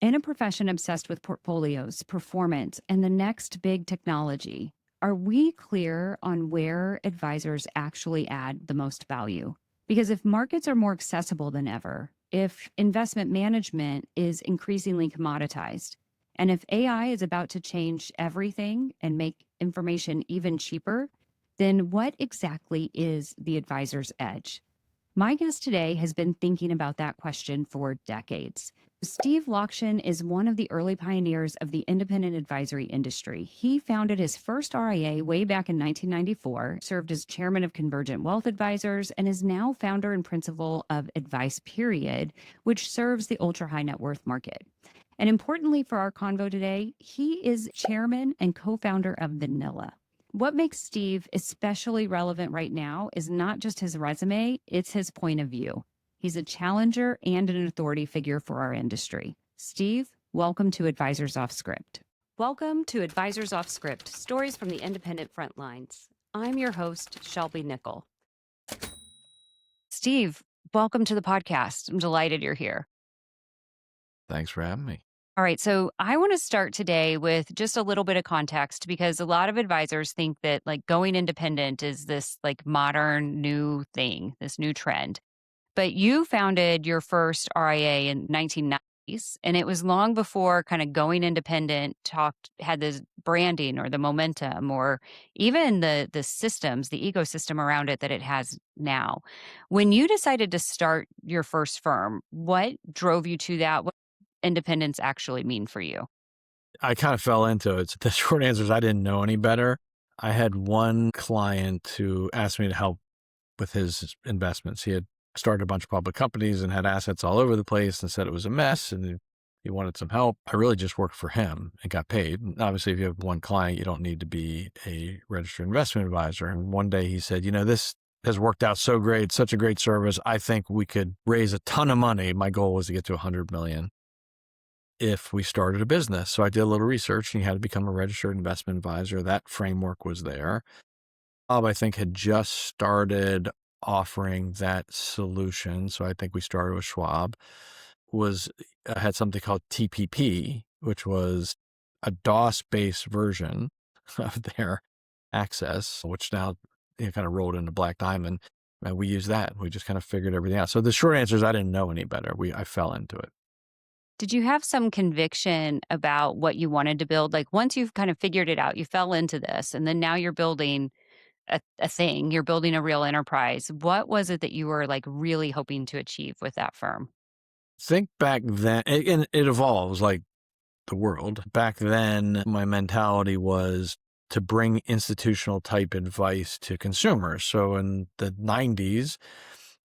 In a profession obsessed with portfolios, performance, and the next big technology, are we clear on where advisors actually add the most value? Because if markets are more accessible than ever, if investment management is increasingly commoditized, and if AI is about to change everything and make information even cheaper, then what exactly is the advisor's edge? My guest today has been thinking about that question for decades. Steve Lockshin is one of the early pioneers of the independent advisory industry. He founded his first RIA way back in 1994, served as chairman of Convergent Wealth Advisors, and is now founder and principal of Advice Period, which serves the ultra high net worth market. And importantly for our convo today, he is chairman and co founder of Vanilla. What makes Steve especially relevant right now is not just his resume, it's his point of view. He's a challenger and an authority figure for our industry. Steve, welcome to Advisors Off Script. Welcome to Advisors Off Script, stories from the independent front lines. I'm your host, Shelby Nickel. Steve, welcome to the podcast. I'm delighted you're here. Thanks for having me. All right. So I want to start today with just a little bit of context because a lot of advisors think that like going independent is this like modern new thing, this new trend. But you founded your first RIA in 1990s, and it was long before kind of going independent had this branding or the momentum or even the systems, the ecosystem around it that it has now. When you decided to start your first firm, what drove you to that? What independence actually mean for you? I kind of fell into it. The short answer is I didn't know any better. I had one client who asked me to help with his investments. He had started a bunch of public companies and had assets all over the place and said it was a mess and he wanted some help. I really just worked for him and got paid. And obviously, if you have one client, you don't need to be a registered investment advisor. And one day he said, this has worked out so great, such a great service. I think we could raise a ton of money. My goal was to get to 100 million. If we started a business. So I did a little research and you had to become a registered investment advisor. That framework was there. Bob, I think, had just started offering that solution. So I think we started with Schwab, had something called TPP, which was a DOS-based version of their access, which now kind of rolled into Black Diamond. And we used that. We just kind of figured everything out. So the short answer is I didn't know any better. I fell into it. Did you have some conviction about what you wanted to build? Like once you've kind of figured it out, you fell into this, and then now you're building a thing, you're building a real enterprise. What was it that you were like really hoping to achieve with that firm? Think back then, and it evolves like the world. Back then, my mentality was to bring institutional type advice to consumers. So in the 90s,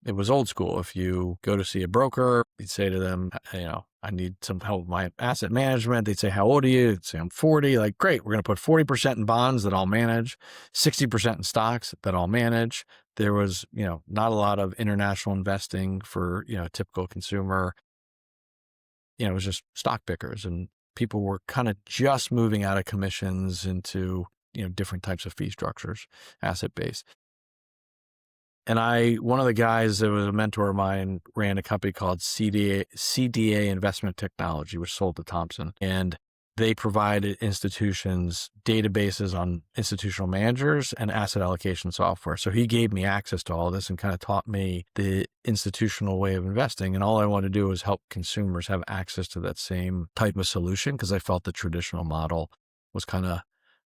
it was old school. If you go to see a broker, you'd say to them, I need some help with my asset management. They'd say, how old are you? You'd say, I'm 40. Like, great. We're going to put 40% in bonds that I'll manage, 60% in stocks that I'll manage. There was, not a lot of international investing for, a typical consumer. It was just stock pickers, and people were kind of just moving out of commissions into, different types of fee structures, asset-based. And one of the guys that was a mentor of mine ran a company called CDA Investment Technology, which sold to Thompson. And they provided institutions databases on institutional managers and asset allocation software. So he gave me access to all this and kind of taught me the institutional way of investing. And all I wanted to do was help consumers have access to that same type of solution because I felt the traditional model was kind of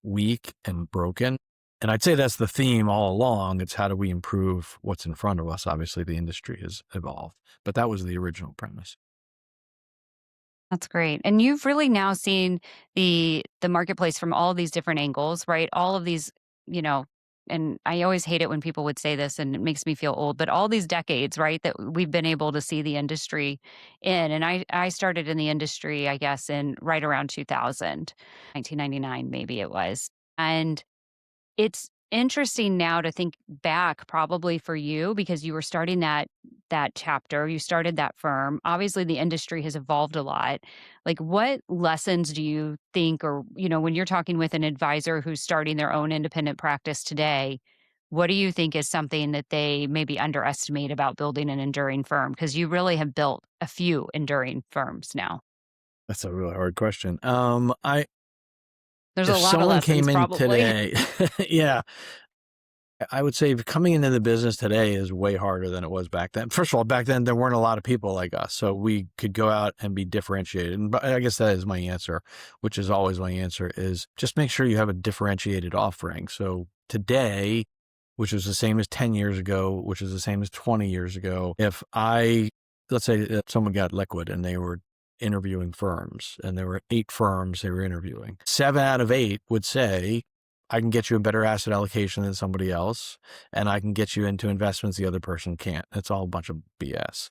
weak and broken. And I'd say that's the theme all along. It's how do we improve what's in front of us? Obviously, the industry has evolved, but that was the original premise. That's great. And you've really now seen the marketplace from all of these different angles, right? All of these, and I always hate it when people would say this and it makes me feel old, but all these decades, right, that we've been able to see the industry in. And I started in the industry, I guess, in right around 2000, 1999, maybe it was. And it's interesting now to think back probably for you because you were starting that chapter, you started that firm. Obviously the industry has evolved a lot. Like what lessons do you think or when you're talking with an advisor who's starting their own independent practice today, what do you think is something that they maybe underestimate about building an enduring firm? Because you really have built a few enduring firms now. That's a really hard question. There's a If lot of someone came lessons in probably. today, yeah, I would say coming into the business today is way harder than it was back then. First of all, back then there weren't a lot of people like us, so we could go out and be differentiated. And but I guess that is my answer, which is always my answer, is just make sure you have a differentiated offering. So today, which is the same as 10 years ago, which is the same as 20 years ago, let's say someone got liquid and they were interviewing firms and there were 8 firms they were interviewing, 7 out of 8 would say, I can get you a better asset allocation than somebody else, and I can get you into investments the other person can't. It's all a bunch of BS.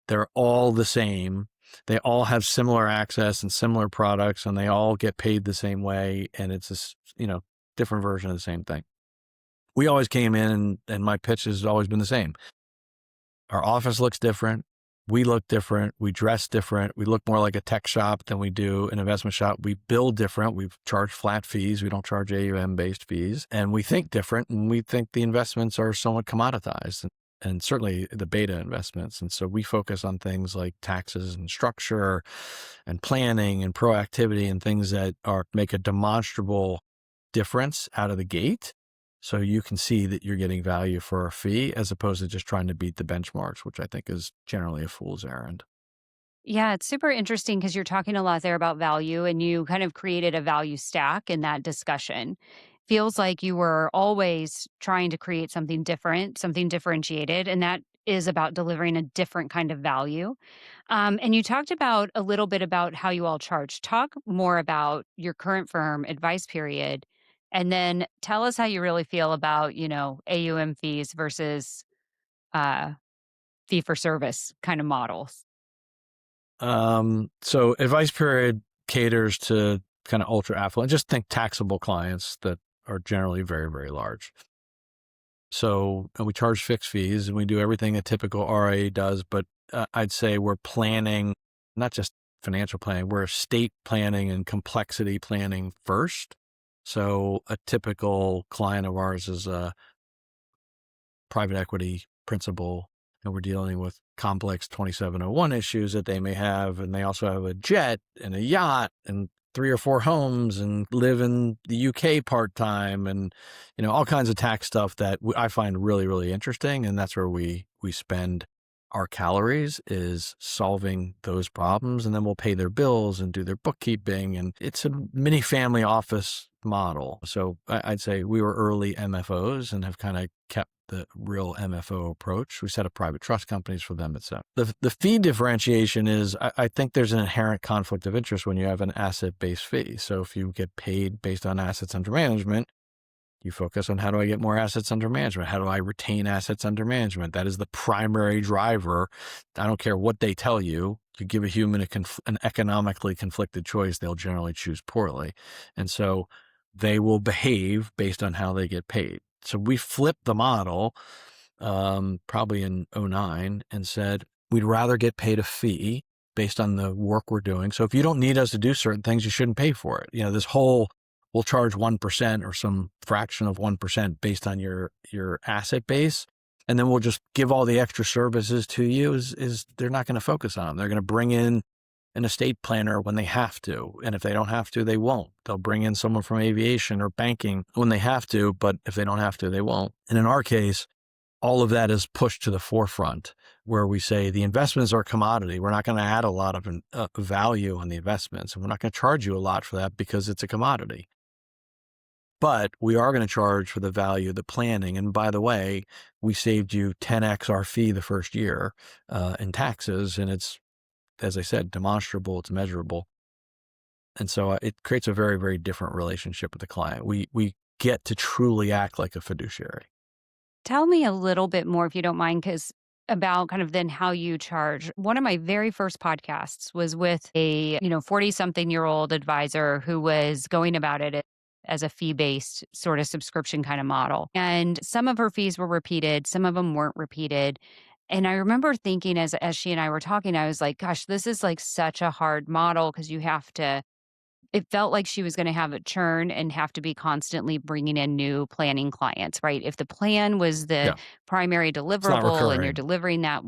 They're all the same. They all have similar access and similar products, and they all get paid the same way. And it's this, different version of the same thing. We always came in, and my pitch has always been the same. Our office looks different. We look different. We dress different. We look more like a tech shop than we do an investment shop. We bill different. We charge flat fees. We don't charge AUM-based fees. And we think different. And we think the investments are somewhat commoditized, and certainly the beta investments. And so we focus on things like taxes and structure and planning and proactivity and things that make a demonstrable difference out of the gate. So you can see that you're getting value for a fee as opposed to just trying to beat the benchmarks, which I think is generally a fool's errand. Yeah, it's super interesting because you're talking a lot there about value and you kind of created a value stack in that discussion. Feels like you were always trying to create something different, something differentiated, and that is about delivering a different kind of value. And you talked about a little bit about how you all charge. Talk more about your current firm advice period, and then tell us how you really feel about, AUM fees versus uh, fee for service kind of models. So advice period caters to kind of ultra affluent, just think taxable clients that are generally very, very large. So and we charge fixed fees and we do everything a typical RIA does, but I'd say we're planning, not just financial planning, we're estate planning and complexity planning first. So a typical client of ours is a private equity principal, and we're dealing with complex 2701 issues that they may have. And they also have a jet and a yacht and 3 or 4 homes and live in the UK part-time and, all kinds of tax stuff that I find really, really interesting. And that's where we spend our calories, is solving those problems. And then we'll pay their bills and do their bookkeeping. And it's a mini family office model. So I'd say we were early MFOs and have kind of kept the real MFO approach. We set up private trust companies for them, etc. The fee differentiation is, I think there's an inherent conflict of interest when you have an asset-based fee. So if you get paid based on assets under management, you focus on how do I get more assets under management? How do I retain assets under management? That is the primary driver. I don't care what they tell you. You give a human an economically conflicted choice, they'll generally choose poorly. And so they will behave based on how they get paid. So we flipped the model probably in '09 and said, we'd rather get paid a fee based on the work we're doing. So if you don't need us to do certain things, you shouldn't pay for it. This whole, we'll charge 1% or some fraction of 1% based on your asset base. And then we'll just give all the extra services to you is they're not going to focus on them. They're going to bring in an estate planner when they have to. And if they don't have to, they won't. They'll bring in someone from aviation or banking when they have to, but if they don't have to, they won't. And in our case, all of that is pushed to the forefront, where we say the investments are commodity. We're not going to add a lot of value on the investments, and we're not going to charge you a lot for that because it's a commodity. But we are going to charge for the value of the planning. And by the way, we saved you 10x our fee the first year in taxes, and it's, as I said, demonstrable, it's measurable. And so it creates a very, very different relationship with the client. We get to truly act like a fiduciary. Tell me a little bit more, if you don't mind, because about kind of then how you charge. One of my very first podcasts was with a 40 something year old advisor who was going about it as a fee based sort of subscription kind of model. And some of her fees were repeated, some of them weren't repeated. And I remember thinking as she and I were talking, I was like, gosh, this is like such a hard model because you have to, it felt like she was gonna have a churn and have to be constantly bringing in new planning clients, right? If the plan was the Yeah, primary it's not deliverable and you're recurring. delivering that,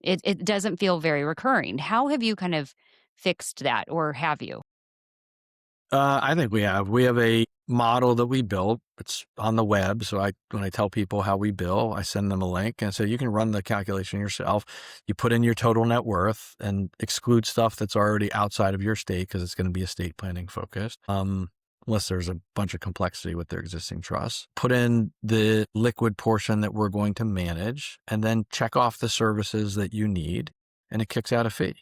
it doesn't feel very recurring. How have you kind of fixed that, or have you? I think we have a model that we built. It's on the web. So when I tell people how we bill, I send them a link and say, you can run the calculation yourself. You put in your total net worth and exclude stuff that's already outside of your state, because it's going to be estate planning focused. Unless there's a bunch of complexity with their existing trusts. Put in the liquid portion that we're going to manage, and then check off the services that you need, and it kicks out a fee.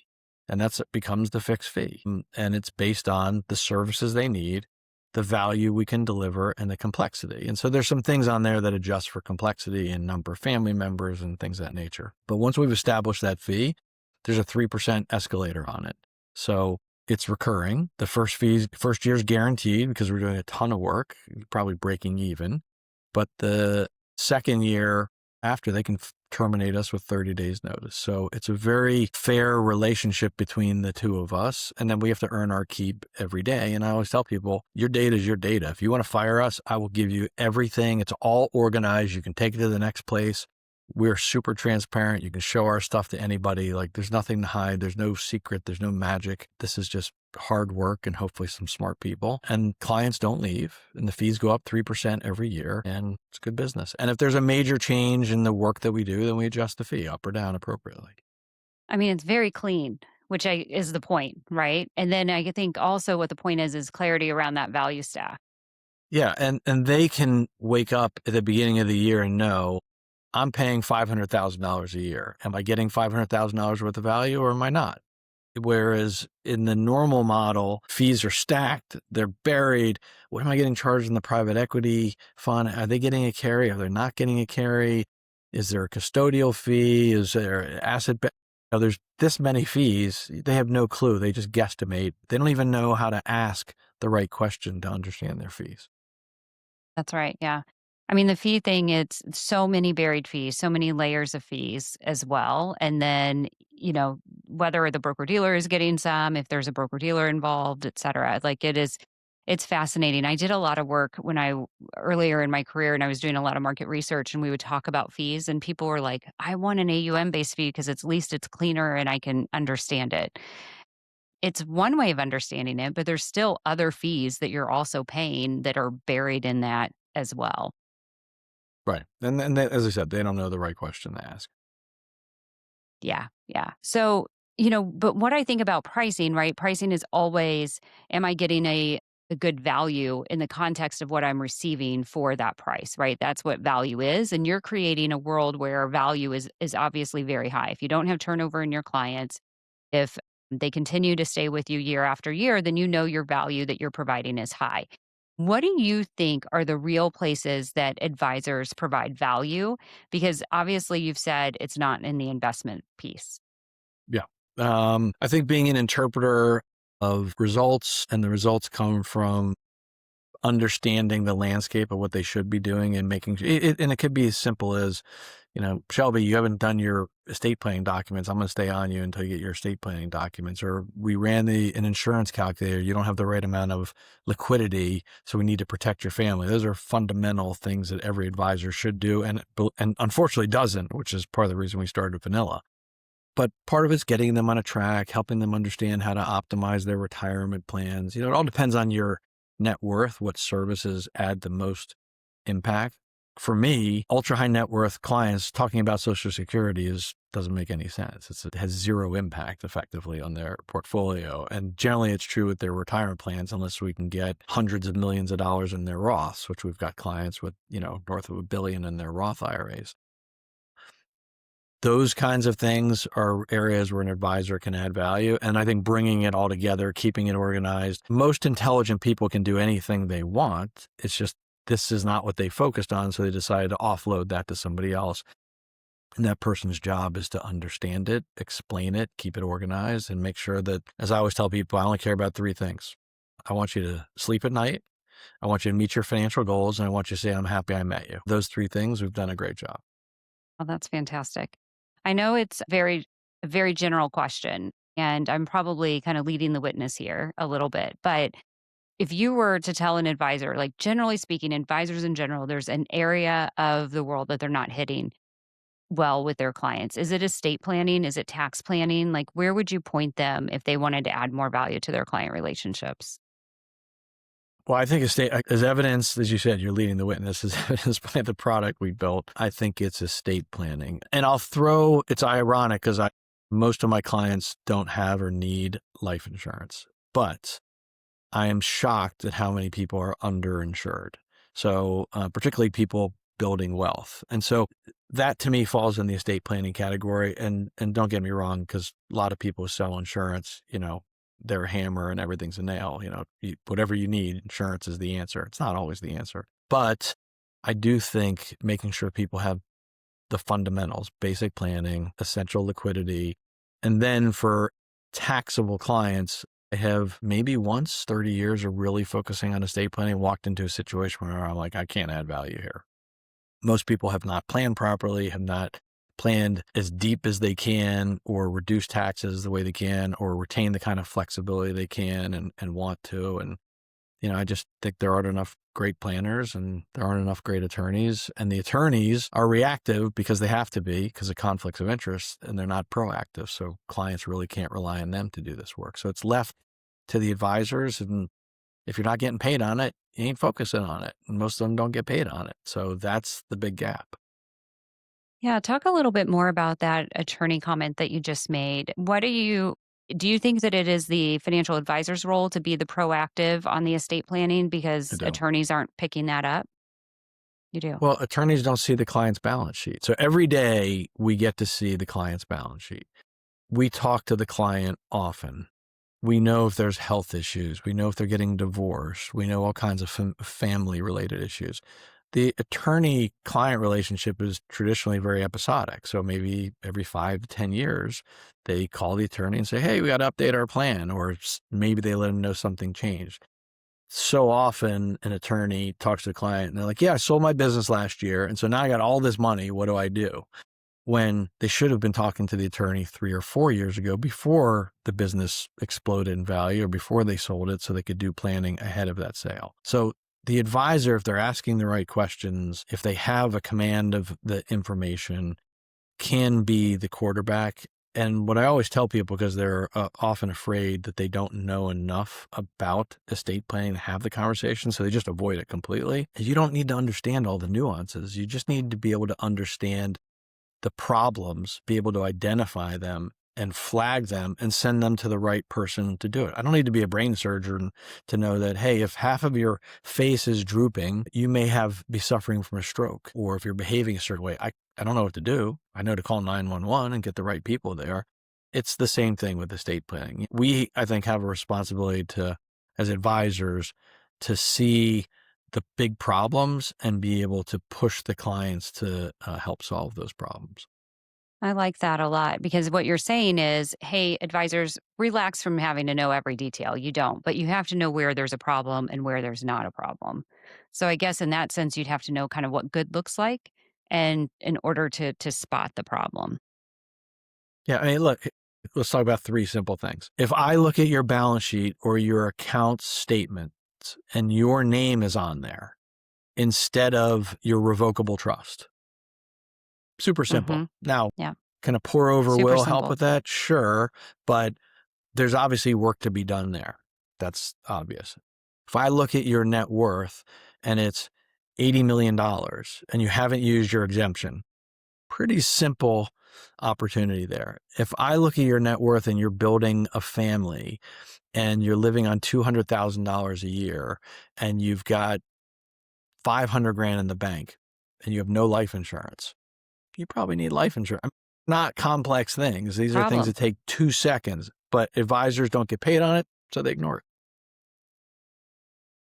And it becomes the fixed fee. And it's based on the services they need, the value we can deliver, and the complexity. And so there's some things on there that adjust for complexity and number of family members and things of that nature. But once we've established that fee, there's a 3% escalator on it. So it's recurring. The first year is guaranteed because we're doing a ton of work, probably breaking even. But the second year after, they can terminate us with 30 days notice. So it's a very fair relationship between the two of us. And then we have to earn our keep every day. And I always tell people, your data is your data. If you want to fire us, I will give you everything. It's all organized. You can take it to the next place. We're super transparent. You can show our stuff to anybody. Like, there's nothing to hide. There's no secret. There's no magic. This is just hard work and hopefully some smart people. And clients don't leave. And the fees go up 3% every year. And it's good business. And if there's a major change in the work that we do, then we adjust the fee up or down appropriately. I mean, it's very clean, which is the point, right? And then I think also what the point is clarity around that value stack. Yeah. And they can wake up at the beginning of the year and know, I'm paying $500,000 a year. Am I getting $500,000 worth of value, or am I not? Whereas in the normal model, fees are stacked, they're buried. What am I getting charged in the private equity fund? Are they getting a carry? Are they not getting a carry? Is there a custodial fee? Is there there's this many fees. They have no clue. They just guesstimate. They don't even know how to ask the right question to understand their fees. That's right. Yeah. I mean, the fee thing, it's so many buried fees, so many layers of fees as well. And then, whether the broker dealer is getting some, if there's a broker dealer involved, et cetera. Like, it's fascinating. I did a lot of work earlier in my career, and I was doing a lot of market research, and we would talk about fees, and people were like, I want an AUM based fee because at least it's cleaner and I can understand it. It's one way of understanding it, but there's still other fees that you're also paying that are buried in that as well. Right. And they, as I said, they don't know the right question to ask. Yeah, yeah. So, but what I think about pricing, right? Pricing is always, am I getting a good value in the context of what I'm receiving for that price, right? That's what value is. And you're creating a world where value is obviously very high. If you don't have turnover in your clients, if they continue to stay with you year after year, then you know your value that you're providing is high. What do you think are the real places that advisors provide value? Because obviously you've said it's not in the investment piece. Yeah. I think being an interpreter of results, and the results come from understanding the landscape of what they should be doing and making it. And it could be as simple as, Shelby, you haven't done your estate planning documents. I'm going to stay on you until you get your estate planning documents. Or we ran an insurance calculator. You don't have the right amount of liquidity, so we need to protect your family. Those are fundamental things that every advisor should do, and unfortunately doesn't, which is part of the reason we started vanilla. But part of it's getting them on a track, helping them understand how to optimize their retirement plans. It all depends on your net worth, what services add the most impact. For me, ultra high net worth clients talking about Social Security doesn't make any sense. It has zero impact effectively on their portfolio. And generally it's true with their retirement plans, unless we can get hundreds of millions of dollars in their Roths, which we've got clients with, north of $1 billion in their Roth IRAs. Those kinds of things are areas where an advisor can add value. And I think bringing it all together, keeping it organized, most intelligent people can do anything they want. It's just, this is not what they focused on. So they decided to offload that to somebody else. And that person's job is to understand it, explain it, keep it organized, and make sure that, as I always tell people, I only care about three things. I want you to sleep at night. I want you to meet your financial goals. And I want you to say, I'm happy I met you. Those three things, we've done a great job. Well, that's fantastic. I know it's a very general question, and I'm probably kind of leading the witness here a little bit. But if you were to tell an advisor, like generally speaking, advisors in general, there's an area of the world that they're not hitting. well with their clients? Is it estate planning? Is it tax planning? Like, where would you point them if they wanted to add more value to their client relationships? Well, I think as evidence, as you said, you're leading the witness, as evidenced by the product we built. I think it's estate planning. And it's ironic because most of my clients don't have or need life insurance, but I am shocked at how many people are underinsured. So particularly people building wealth. And so that to me falls in the estate planning category. And don't get me wrong, because a lot of people sell insurance, they're a hammer and everything's a nail. Whatever you need, insurance is the answer. It's not always the answer. But I do think making sure people have the fundamentals, basic planning, essential liquidity, and then for taxable clients, I have maybe once 30 years of really focusing on estate planning, walked into a situation where I'm like, I can't add value here. Most people have not planned properly, have not planned as deep as they can, or reduce taxes the way they can, or retain the kind of flexibility they can and want to. And, I just think there aren't enough great planners and there aren't enough great attorneys. And the attorneys are reactive because they have to be because of conflicts of interest, and they're not proactive. So clients really can't rely on them to do this work. So it's left to the advisors. And if you're not getting paid on it, you ain't focusing on it. And most of them don't get paid on it. So that's the big gap. Yeah, talk a little bit more about that attorney comment that you just made. Do you think that it is the financial advisor's role to be the proactive on the estate planning I because do. attorneys aren't picking that up? You do. Well, attorneys don't see the client's balance sheet. So every day we get to see the client's balance sheet. We talk to the client often. We know if there's health issues. We know if they're getting divorced. We know all kinds of family related issues. The attorney client relationship is traditionally very episodic. So maybe every 5 to 10 years, they call the attorney and say, hey, we got to update our plan. Or maybe they let them know something changed. So often an attorney talks to the client and they're like, yeah, I sold my business last year. And so now I got all this money. What do I do? When they should have been talking to the attorney 3 or 4 years ago before the business exploded in value or before they sold it so they could do planning ahead of that sale. So the advisor, if they're asking the right questions, if they have a command of the information, can be the quarterback. And what I always tell people, because they're often afraid that they don't know enough about estate planning to have the conversation, so they just avoid it completely. You don't need to understand all the nuances. You just need to be able to understand the problems, be able to identify them and flag them and send them to the right person to do it. I don't need to be a brain surgeon to know that, hey, if half of your face is drooping, you may be suffering from a stroke. Or if you're behaving a certain way, I don't know what to do. I know to call 911 and get the right people there. It's the same thing with estate planning. We, I think, have a responsibility as advisors, to see the big problems and be able to push the clients to help solve those problems. I like that a lot because what you're saying is, hey, advisors, relax from having to know every detail. You don't, but you have to know where there's a problem and where there's not a problem. So I guess in that sense, you'd have to know kind of what good looks like and in order to spot the problem. Yeah, I mean, look, let's talk about 3 simple things. If I look at your balance sheet or your account statements and your name is on there instead of your revocable trust, super simple. Hmm. Now, Yeah. can a pour over Super will help simple. with that? Sure, but there's obviously work to be done there. That's obvious. If I look at your net worth and it's $80 million and you haven't used your exemption, pretty simple opportunity there. If I look at your net worth and you're building a family and you're living on $200,000 a year and you've got 500 grand in the bank and you have no life insurance, you probably need life insurance. Not complex things. These are things Problem. that take 2 seconds, but advisors don't get paid on it, so they ignore it.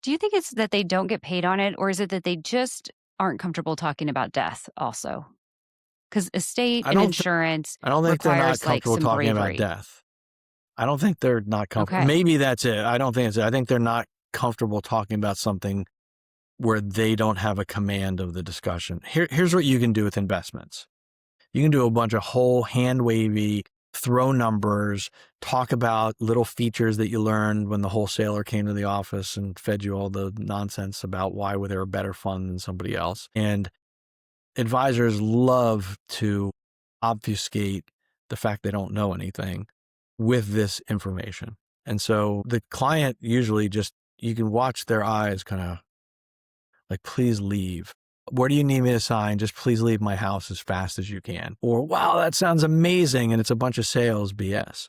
Do you think it's that they don't get paid on it, or is it that they just aren't comfortable talking about death also? Because estate I and don't th- insurance I don't think they're not requires like comfortable some talking about bravery. death. I don't think they're not comfortable. Okay. Maybe that's it. I don't think it's it. I think they're not comfortable talking about something where they don't have a command of the discussion. Here's what you can do with investments. You can do a bunch of whole hand wavy, throw numbers, talk about little features that you learned when the wholesaler came to the office and fed you all the nonsense about why they're a better fund than somebody else. And advisors love to obfuscate the fact they don't know anything with this information. And so the client usually just, you can watch their eyes kind of like, please leave. Where do you need me to sign? Just please leave my house as fast as you can. Or, wow, that sounds amazing. And it's a bunch of sales BS.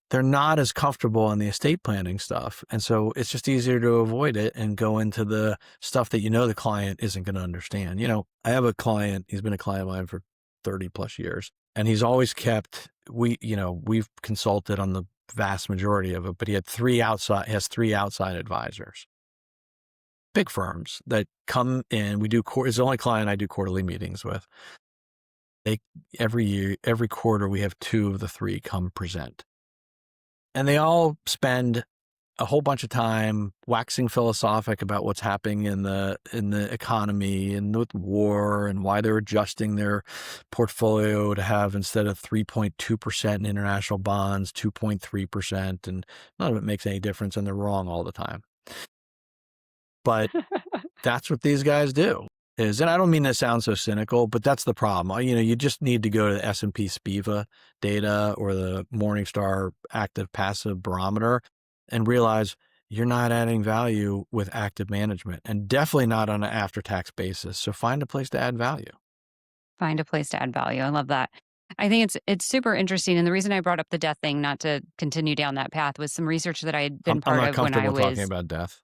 They're not as comfortable in the estate planning stuff. And so it's just easier to avoid it and go into the stuff that the client isn't going to understand. I have a client, he's been a client of mine for 30 plus years, and he's always kept, we've consulted on the vast majority of it, but he has three outside advisors, big firms that come in. It's the only client I do quarterly meetings with. Every quarter, we have two of the three come present. And they all spend a whole bunch of time waxing philosophic about what's happening in the economy and with war and why they're adjusting their portfolio to have, instead of 3.2% in international bonds, 2.3%. And none of it makes any difference, and they're wrong all the time. But that's what these guys do. And I don't mean to sound so cynical, but that's the problem. You just need to go to the S&P SPIVA data or the Morningstar active passive barometer and realize you're not adding value with active management, and definitely not on an after-tax basis. So find a place to add value. Find a place to add value. I love that. I think it's super interesting. And the reason I brought up the death thing, not to continue down that path, was some research that I had been I'm part not of when I comfortable talking was. about death.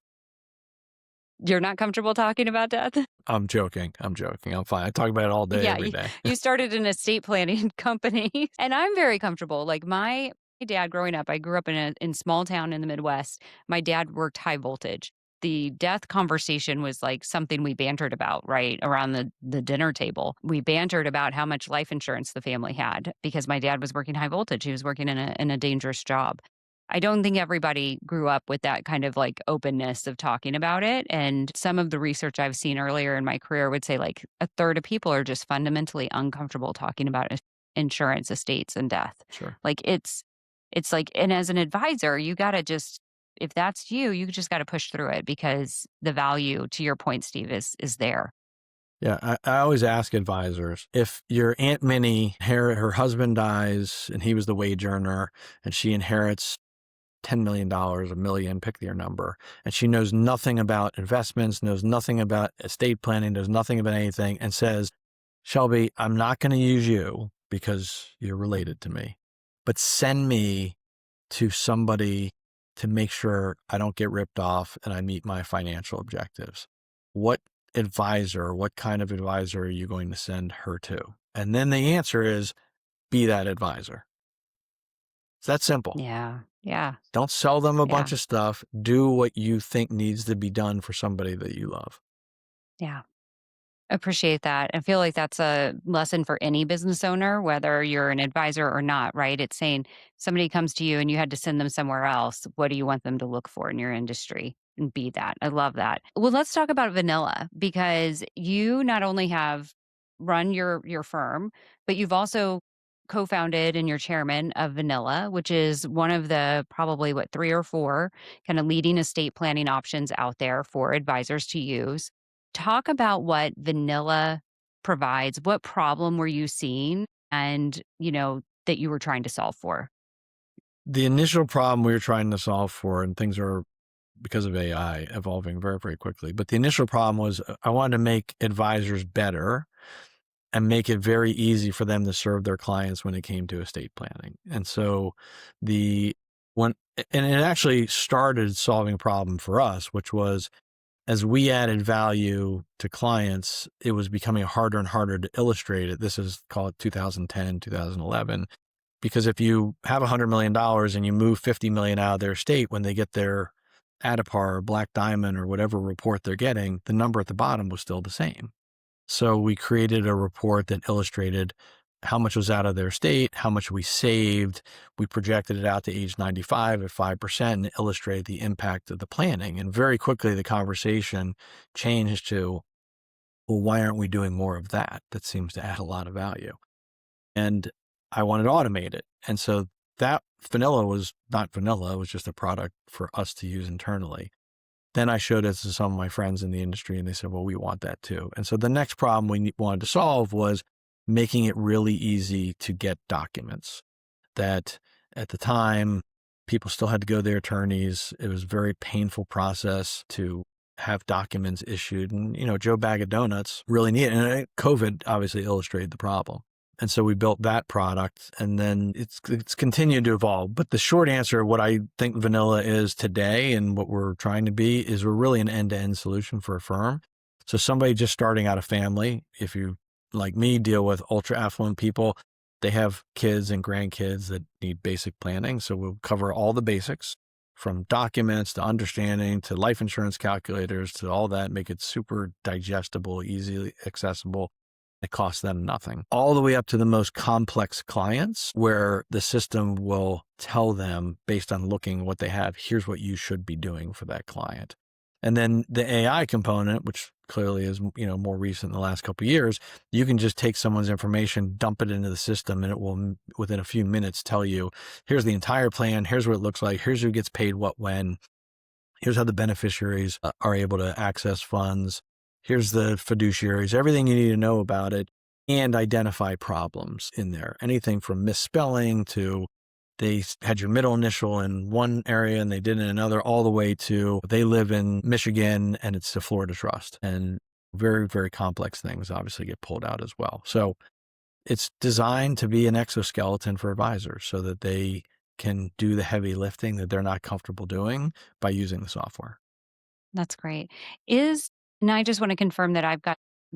You're not comfortable talking about death? I'm joking. I'm fine. I talk about it all day, Yeah, every day. you started an estate planning company, and I'm very comfortable. Like my dad growing up, I grew up in a small town in the Midwest. My dad worked high voltage. The death conversation was like something we bantered about, right? Around the dinner table. We bantered about how much life insurance the family had because my dad was working high voltage. He was working in a dangerous job. I don't think everybody grew up with that kind of like openness of talking about it. And some of the research I've seen earlier in my career would say like a third of people are just fundamentally uncomfortable talking about insurance, estates, and death. Sure. Like it's like, and as an advisor, you got to just, if that's you just got to push through it because the value, to your point, Steve, is there. Yeah, I always ask advisors, if your Aunt Minnie, her husband dies and he was the wage earner, and she inherits $10 million, $1 million, pick your number, and she knows nothing about investments, knows nothing about estate planning, knows nothing about anything, and says, Shelby, I'm not going to use you because you're related to me, but send me to somebody to make sure I don't get ripped off and I meet my financial objectives. What kind of advisor are you going to send her to? And then the answer is, be that advisor. It's that simple. Yeah. Yeah. Don't sell them a bunch Yeah. of stuff. Do what you think needs to be done for somebody that you love. Yeah. Appreciate that. I feel like that's a lesson for any business owner, whether you're an advisor or not, right? It's saying somebody comes to you and you had to send them somewhere else. What do you want them to look for in your industry? And be that. I love that. Well, let's talk about vanilla because you not only have run your firm, but you've also co-founded and you're chairman of Vanilla, which is one of the probably what 3 or 4 kind of leading estate planning options out there for advisors to use. Talk about what Vanilla provides. What problem were you seeing and, that you were trying to solve for? The initial problem we were trying to solve for, and things are, because of AI, evolving very, very quickly. But the initial problem was I wanted to make advisors better and make it very easy for them to serve their clients when it came to estate planning. And so and it actually started solving a problem for us, which was, as we added value to clients, it was becoming harder and harder to illustrate it. This is called 2010, 2011. Because if you have $100 million and you move $50 million out of their estate, when they get their ADAPAR or Black Diamond or whatever report they're getting, the number at the bottom was still the same. So we created a report that illustrated how much was out of their estate, how much we saved. We projected it out to age 95 at 5% and illustrated the impact of the planning. And very quickly, the conversation changed to, well, why aren't we doing more of that? That seems to add a lot of value. And I wanted to automate it. And so that Vanilla was not vanilla. It was just a product for us to use internally. Then I showed it to some of my friends in the industry and they said, well, we want that too. And so the next problem wanted to solve was making it really easy to get documents that at the time people still had to go to their attorneys. It was a very painful process to have documents issued. And, Joe Bag of Donuts really needed, and COVID obviously illustrated the problem. And so we built that product and then it's continued to evolve. But the short answer, what I think Vanilla is today and what we're trying to be is we're really an end-to-end solution for a firm. So somebody just starting out a family, if you, like me, deal with ultra affluent people, they have kids and grandkids that need basic planning. So we'll cover all the basics from documents to understanding to life insurance calculators to all that, make it super digestible, easily accessible. It costs them nothing. All the way up to the most complex clients where the system will tell them based on looking what they have, here's what you should be doing for that client. And then the AI component, which clearly is, more recent in the last couple of years, you can just take someone's information, dump it into the system, and it will, within a few minutes, tell you, here's the entire plan, here's what it looks like, here's who gets paid what when, here's how the beneficiaries are able to access funds, here's the fiduciaries, everything you need to know about it, and identify problems in there. Anything from misspelling to they had your middle initial in one area and they did in another, all the way to they live in Michigan and it's a Florida trust. And very, very complex things obviously get pulled out as well. So it's designed to be an exoskeleton for advisors so that they can do the heavy lifting that they're not comfortable doing by using the software. That's great. Is and I just want to confirm that I've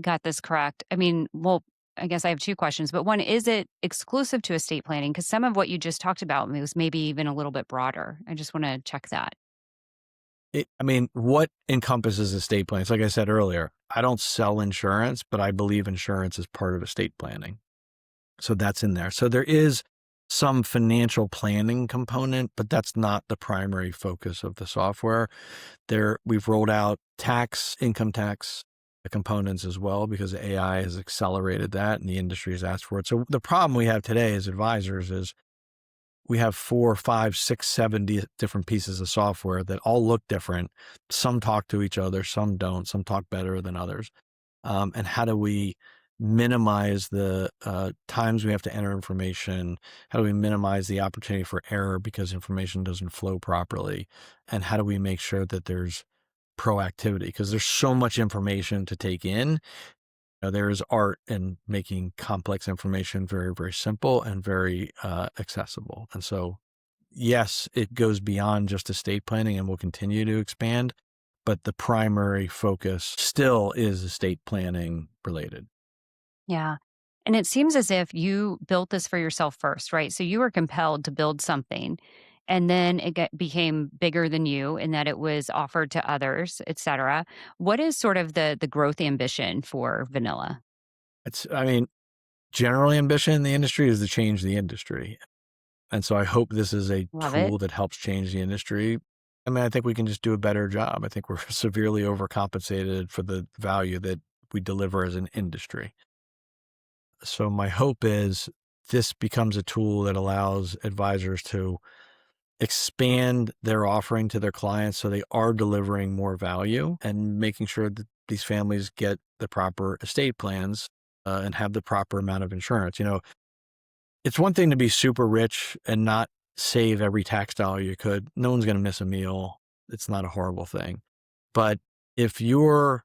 got this correct. I mean, well, I guess I have two questions, but one, is it exclusive to estate planning? Because some of what you just talked about was maybe even a little bit broader. I just want to check that. What encompasses estate planning? It's like I said earlier, I don't sell insurance, but I believe insurance is part of estate planning. So that's in there. So there is some financial planning component, but that's not the primary focus of the software. We've rolled out income tax components as well because AI has accelerated that and the industry has asked for it. So the problem we have today as advisors is we have 4, 5, 6, 7 different pieces of software that all look different. Some talk to each other, some don't, some talk better than others. And how do we minimize the times we have to enter information? How do we minimize the opportunity for error because information doesn't flow properly? And how do we make sure that there's proactivity? Because there's so much information to take in. There is art in making complex information very, very simple and very accessible. And so, yes, it goes beyond just estate planning and will continue to expand, but the primary focus still is estate planning related. Yeah. And it seems as if you built this for yourself first, right? So you were compelled to build something and then became bigger than you in that it was offered to others, et cetera. What is sort of the growth ambition for Vanilla? It's, I mean, general ambition in the industry is to change the industry. And so I hope this is a Love it. tool that helps change the industry. I think we can just do a better job. I think we're severely overcompensated for the value that we deliver as an industry. So my hope is this becomes a tool that allows advisors to expand their offering to their clients so they are delivering more value and making sure that these families get the proper estate plans and have the proper amount of insurance. It's one thing to be super rich and not save every tax dollar you could. No one's going to miss a meal. It's not a horrible thing. But if you're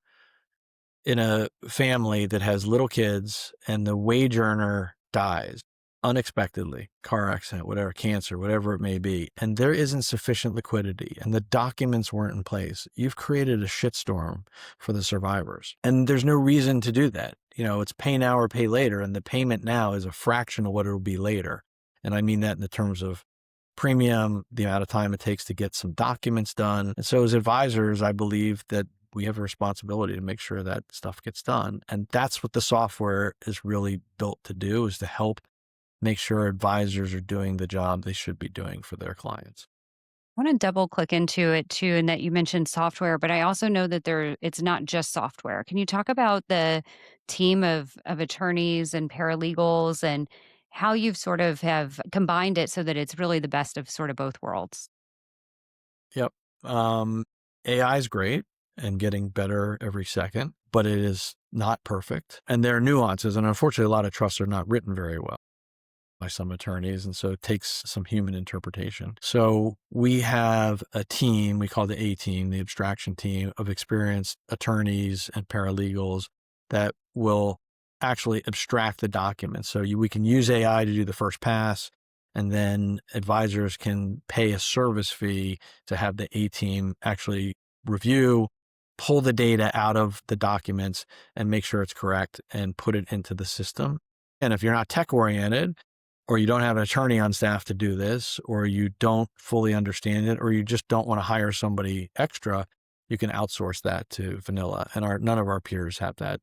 in a family that has little kids and the wage earner dies unexpectedly, car accident, whatever, cancer, whatever it may be, and there isn't sufficient liquidity and the documents weren't in place, you've created a shitstorm for the survivors. And there's no reason to do that. It's pay now or pay later, and the payment now is a fraction of what it'll be later. And I mean that in the terms of premium, the amount of time it takes to get some documents done. And so as advisors, I believe that we have a responsibility to make sure that stuff gets done. And that's what the software is really built to do, is to help make sure advisors are doing the job they should be doing for their clients. I want to double click into it too, and that you mentioned software, but I also know that it's not just software. Can you talk about the team of attorneys and paralegals and how you've sort of have combined it so that it's really the best of sort of both worlds? Yep. AI is great and getting better every second, but it is not perfect. And there are nuances. And unfortunately, a lot of trusts are not written very well by some attorneys. And so it takes some human interpretation. So we have a team, we call the A team, the abstraction team of experienced attorneys and paralegals that will actually abstract the documents. So we can use AI to do the first pass, and then advisors can pay a service fee to have the A team actually review, pull the data out of the documents and make sure it's correct and put it into the system. And if you're not tech oriented, or you don't have an attorney on staff to do this, or you don't fully understand it, or you just don't want to hire somebody extra, you can outsource that to Vanilla. And none of our peers have that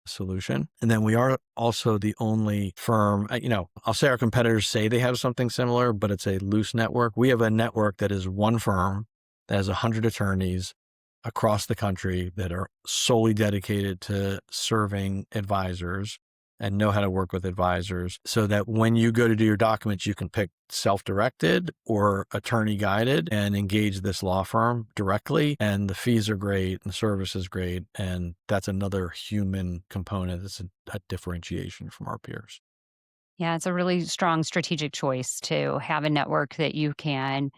solution. And then we are also the only firm, I'll say our competitors say they have something similar, but it's a loose network. We have a network that is one firm that has 100 attorneys across the country that are solely dedicated to serving advisors and know how to work with advisors, so that when you go to do your documents, you can pick self-directed or attorney-guided and engage this law firm directly. And the fees are great and the service is great. And that's another human component. It's a differentiation from our peers. Yeah, it's a really strong strategic choice to have a network that you can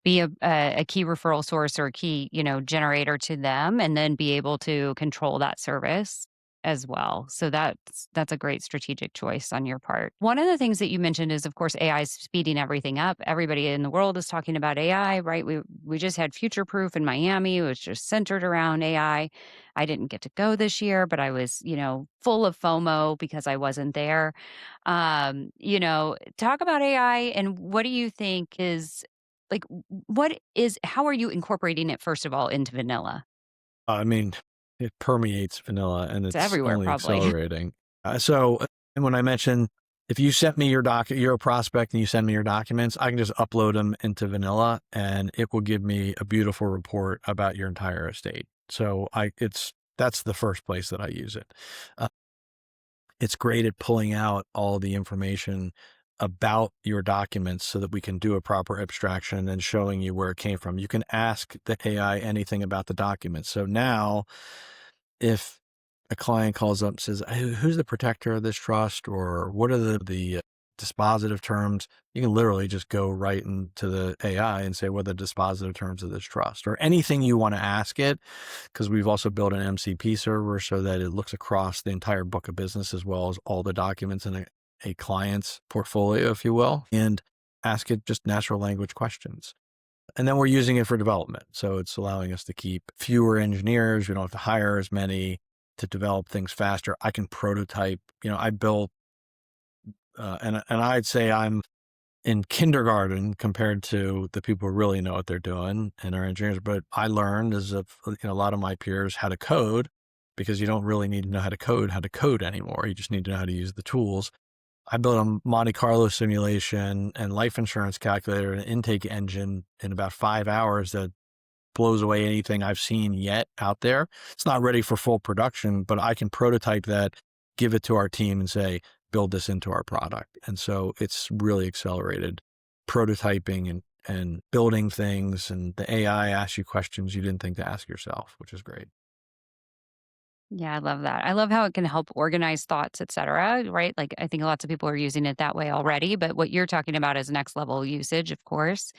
be a key referral source or a key, generator to them, and then be able to control that service as well. So that's a great strategic choice on your part. One of the things that you mentioned is, of course, AI is speeding everything up. Everybody in the world is talking about AI, right? We just had Future Proof in Miami. It was just centered around AI. I didn't get to go this year, but I was, full of FOMO because I wasn't there. Talk about AI, and what do you think is like, how are you incorporating it, first of all, into vanilla? I mean, it permeates Vanilla and It's it's everywhere, only probably. accelerating. And when I mentioned, if you sent me you're a prospect and you send me your documents, I can just upload them into Vanilla and it will give me a beautiful report about your entire estate. So that's the first place that I use it. Uh, it's great at pulling out all the information about your documents so that we can do a proper abstraction and showing you where it came from. You can ask the AI anything about the documents. So now if a client calls up and says, who's the protector of this trust, or what are the dispositive terms, you can literally just go right into the AI and say, what are the dispositive terms of this trust, or anything you want to ask it. Because we've also built an MCP server so that it looks across the entire book of business as well as all the documents in a client's portfolio, if you will, and ask it just natural language questions. And then we're using it for development. So it's allowing us to keep fewer engineers. We don't have to hire as many to develop things faster. I can prototype. I built, and I'd say I'm in kindergarten compared to the people who really know what they're doing and are engineers. But I learned, as a lot of my peers, how to code, because you don't really need to know how to code anymore. You just need to know how to use the tools. I built a Monte Carlo simulation and life insurance calculator and intake engine in about 5 hours that blows away anything I've seen yet out there. It's not ready for full production, but I can prototype that, give it to our team and say, build this into our product. And so it's really accelerated prototyping and building things. And the AI asks you questions you didn't think to ask yourself, which is great. Yeah, I love that. I love how it can help organize thoughts, et cetera, right? Like, I think lots of people are using it that way already, but what you're talking about is next level usage, of course.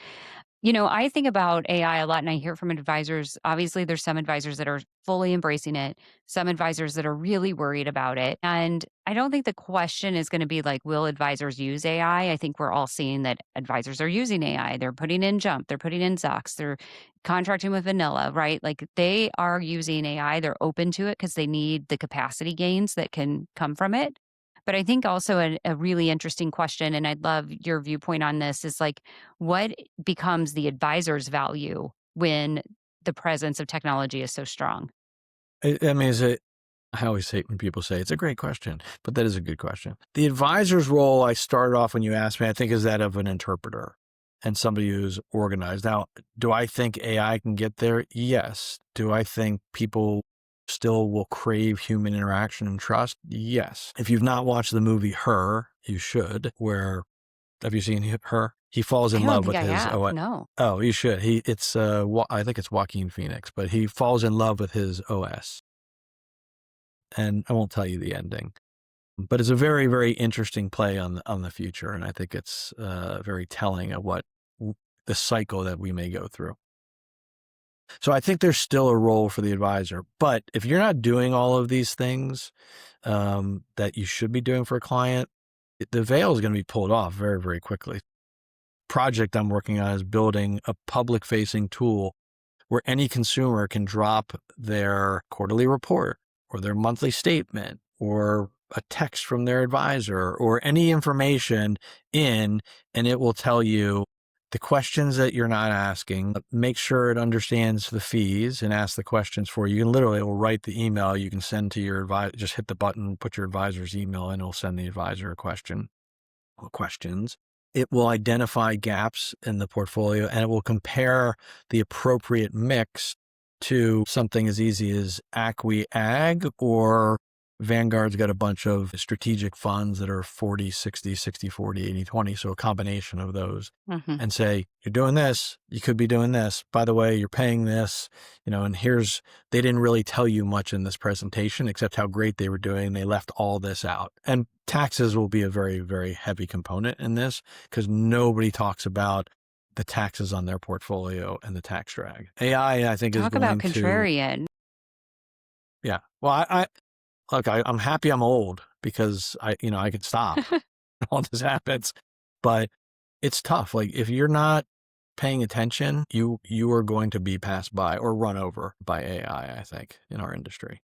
I think about AI a lot and I hear from advisors. Obviously, there's some advisors that are fully embracing it, some advisors that are really worried about it. And I don't think the question is going to be like, will advisors use AI? I think we're all seeing that advisors are using AI. They're putting in Jump, they're putting in Zux, they're contracting with Vanilla, right? Like they are using AI, they're open to it because they need the capacity gains that can come from it. But I think also a really interesting question, and I'd love your viewpoint on this, is like, what becomes the advisor's value when the presence of technology is so strong? I mean, I always hate when people say it's a great question, but that is a good question. The advisor's role, I started off when you asked me, I think is that of an interpreter and somebody who's organized. Now, do I think AI can get there? Yes. Do I think people still will crave human interaction and trust? Yes. If you've not watched the movie Her, you should, have you seen Her? He falls I in don't love think with I his have. No. Oh, you should. I think it's Joaquin Phoenix, but he falls in love with his OS. And I won't tell you the ending, but it's a very, very interesting play on the future, and I think it's very telling of what the cycle that we may go through. So I think there's still a role for the advisor, but if you're not doing all of these things that you should be doing for a client, the veil is going to be pulled off very, very quickly. Project I'm working on is building a public-facing tool where any consumer can drop their quarterly report or their monthly statement or a text from their advisor or any information in, and it will tell you the questions that you're not asking. Make sure it understands the fees and ask the questions for you. You can literally, it will write the email you can send to your advisor. Just hit the button, put your advisor's email, and it'll send the advisor a question or questions. It will identify gaps in the portfolio, and it will compare the appropriate mix to something as easy as Acqui Ag, or Vanguard's got a bunch of strategic funds that are 40, 60, 60, 40, 80, 20. So a combination of those, and say, you're doing this, you could be doing this. By the way, you're paying this, and they didn't really tell you much in this presentation except how great they were doing. They left all this out. And taxes will be a very, very heavy component in this because nobody talks about the taxes on their portfolio and the tax drag. AI, I think, is Talk about going to, contrarian. yeah. Well, look, I'm happy I'm old because I can stop all this happens, but it's tough. Like if you're not paying attention, you are going to be passed by or run over by AI, I think, in our industry.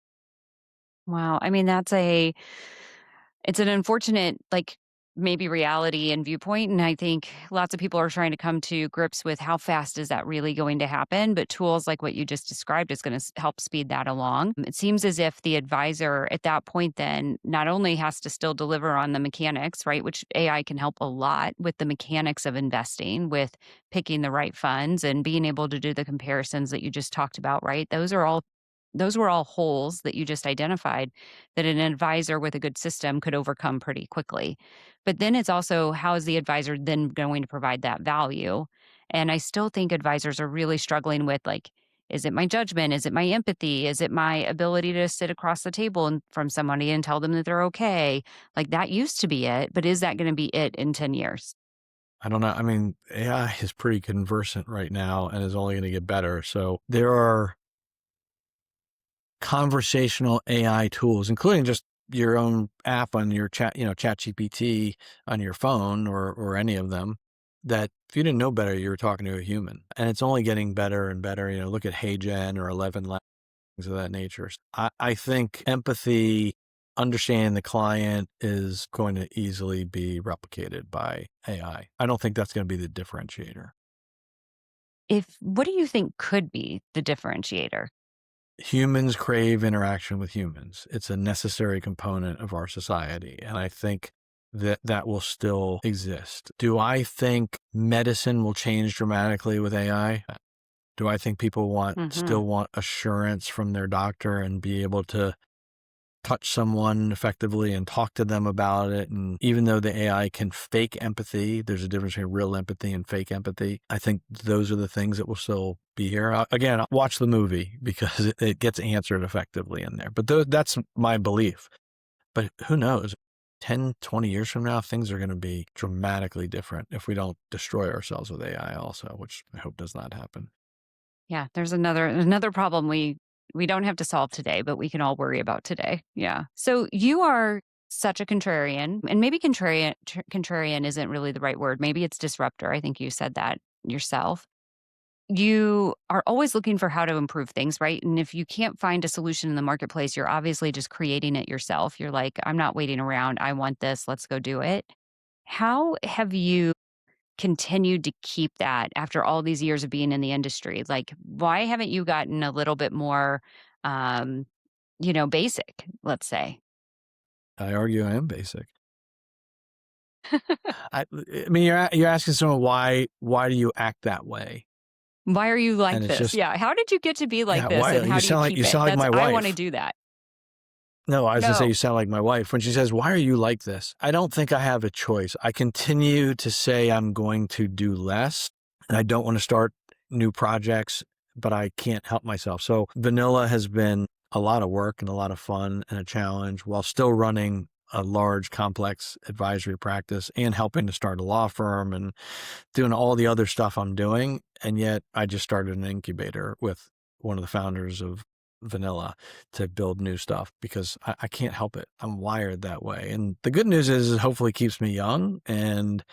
Wow. I mean, it's an unfortunate, like, maybe reality and viewpoint. And I think lots of people are trying to come to grips with how fast is that really going to happen. But tools like what you just described is going to help speed that along. It seems as if the advisor at that point then not only has to still deliver on the mechanics, right, which AI can help a lot with the mechanics of investing, with picking the right funds and being able to do the comparisons that you just talked about, right? Those were all holes that you just identified that an advisor with a good system could overcome pretty quickly. But then it's also, how is the advisor then going to provide that value? And I still think advisors are really struggling with, like, is it my judgment? Is it my empathy? Is it my ability to sit across the table from somebody and tell them that they're okay? Like, that used to be it, but is that going to be it in 10 years? I don't know. I mean, AI is pretty conversant right now and is only going to get better. So there are conversational AI tools, including just your own app on your ChatGPT on your phone or any of them, that if you didn't know better, you were talking to a human. And it's only getting better and better. Look at HeyGen or 11 Labs, things of that nature. I think empathy, understanding the client, is going to easily be replicated by AI. I don't think that's going to be the differentiator. What do you think could be the differentiator? Humans crave interaction with humans. It's a necessary component of our society. And I think that will still exist. Do I think medicine will change dramatically with AI? Do I think people still want assurance from their doctor and be able to touch someone effectively and talk to them about it? And even though the AI can fake empathy, there's a difference between real empathy and fake empathy. I think those are the things that will still be here. Again, I'll watch the movie because it gets answered effectively in there. But that's my belief. But who knows? 10, 20 years from now, things are going to be dramatically different if we don't destroy ourselves with AI also, which I hope does not happen. Yeah, there's another problem we don't have to solve today, but we can all worry about today. Yeah. So you are such a contrarian, and maybe contrarian isn't really the right word. Maybe it's disruptor. I think you said that yourself. You are always looking for how to improve things, right? And if you can't find a solution in the marketplace, you're obviously just creating it yourself. You're like, I'm not waiting around. I want this. Let's go do it. How have you continued to keep that after all these years of being in the industry? Like, why haven't you gotten a little bit more, um, basic, let's say? I argue I am basic. I mean, you're asking someone why do you act that way? Why are you like And it's this? just, Yeah. How did you get to be like yeah, this why? and how do you keep You it? sound like my I want to wife. do that. No, I was gonna say No. you sound like my wife when she says, "Why are you like this?" I don't think I have a choice. I continue to say I'm going to do less, and I don't want to start new projects, but I can't help myself. So vanilla has been a lot of work and a lot of fun and a challenge while still running a large, complex advisory practice and helping to start a law firm and doing all the other stuff I'm doing. And yet I just started an incubator with one of the founders of Vanilla to build new stuff because I can't help it. I'm wired that way. And the good news is it hopefully keeps me young and,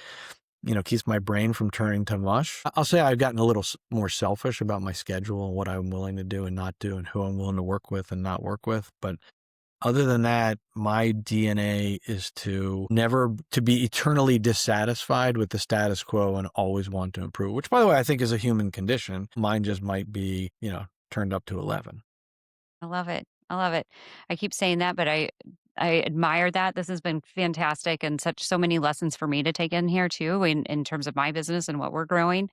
keeps my brain from turning to mush. I'll say I've gotten a little more selfish about my schedule and what I'm willing to do and not do and who I'm willing to work with and not work with. But other than that, my DNA is to never to be eternally dissatisfied with the status quo and always want to improve, which by the way, I think is a human condition. Mine just might be, turned up to 11. I love it. I love it. I keep saying that, but I admire that. This has been fantastic and so many lessons for me to take in here too in terms of my business and what we're growing.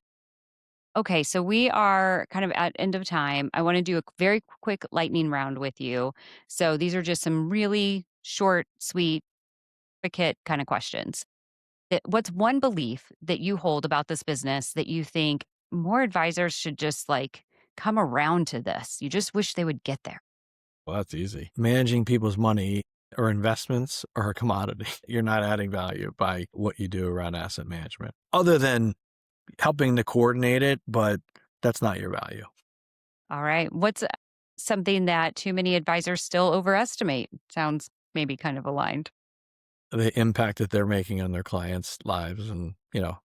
Okay, so we are kind of at end of time. I want to do a very quick lightning round with you. So these are just some really short, sweet, quick kind of questions. What's one belief that you hold about this business that you think more advisors should just like come around to this? You just wish they would get there. Well, that's easy. Managing people's money or investments are a commodity. You're not adding value by what you do around asset management, other than helping to coordinate it, but that's not your value. All right. What's something that too many advisors still overestimate? Sounds maybe kind of aligned. The impact that they're making on their clients' lives and,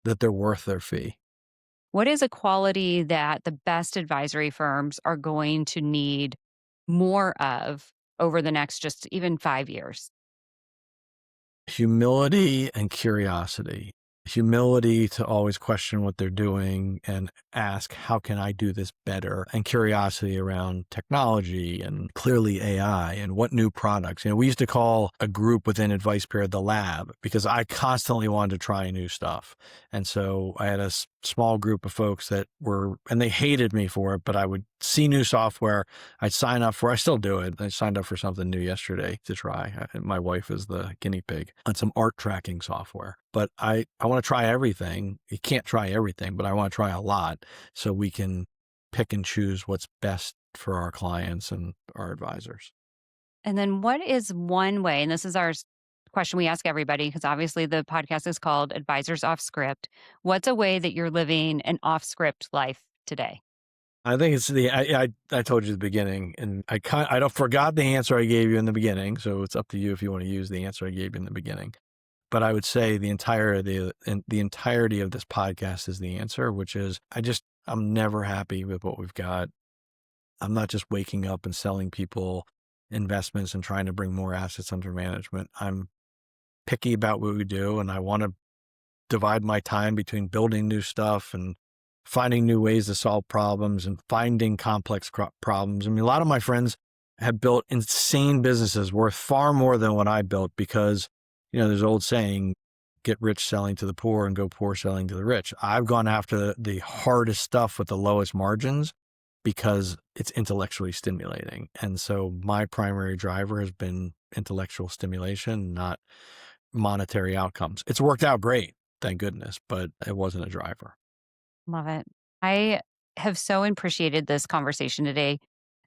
that they're worth their fee. What is a quality that the best advisory firms are going to need more of over the next just even 5 years? Humility and curiosity. Humility to always question what they're doing and ask, how can I do this better? And curiosity around technology and clearly AI and what new products. We used to call a group within Advice Period the lab because I constantly wanted to try new stuff. And so I had a small group of folks and they hated me for it, but I would see new software. I'd sign up I still do it. I signed up for something new yesterday to try. My wife is the guinea pig on some art tracking software. But I want to try everything. You can't try everything, but I want to try a lot so we can pick and choose what's best for our clients and our advisors. And then what is one way, and this is our question we ask everybody, because obviously the podcast is called Advisors Off Script. What's a way that you're living an off script life today? I think it's I told you at the beginning, and I don't forgot the answer I gave you in the beginning, so it's up to you if you want to use the answer I gave you in the beginning. But I would say the entirety of this podcast is the answer, which is I'm never happy with what we've got. I'm not just waking up and selling people investments and trying to bring more assets under management. I'm picky about what we do, and I want to divide my time between building new stuff and finding new ways to solve problems and finding complex problems. I mean, a lot of my friends have built insane businesses worth far more than what I built because, there's an old saying, get rich selling to the poor and go poor selling to the rich. I've gone after the hardest stuff with the lowest margins because it's intellectually stimulating. And so my primary driver has been intellectual stimulation, not monetary outcomes. It's worked out great, thank goodness, but it wasn't a driver. Love it. I have so appreciated this conversation today.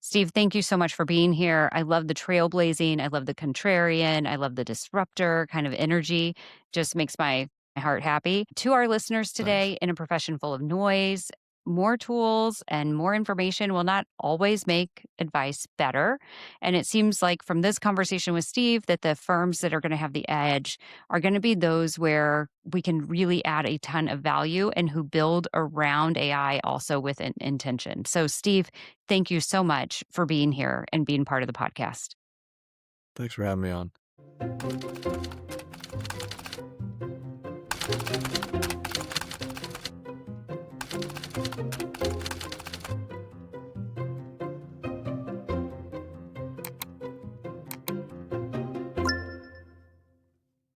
Steve, thank you so much for being here. I love the trailblazing. I love the contrarian. I love the disruptor kind of energy. Just makes my heart happy. To our listeners Thanks. today, in a profession full of noise, more tools and more information will not always make advice better. And it seems like from this conversation with Steve that the firms that are going to have the edge are going to be those where we can really add a ton of value and who build around AI also with an intention. So, Steve, thank you so much for being here and being part of the podcast. Thanks for having me on.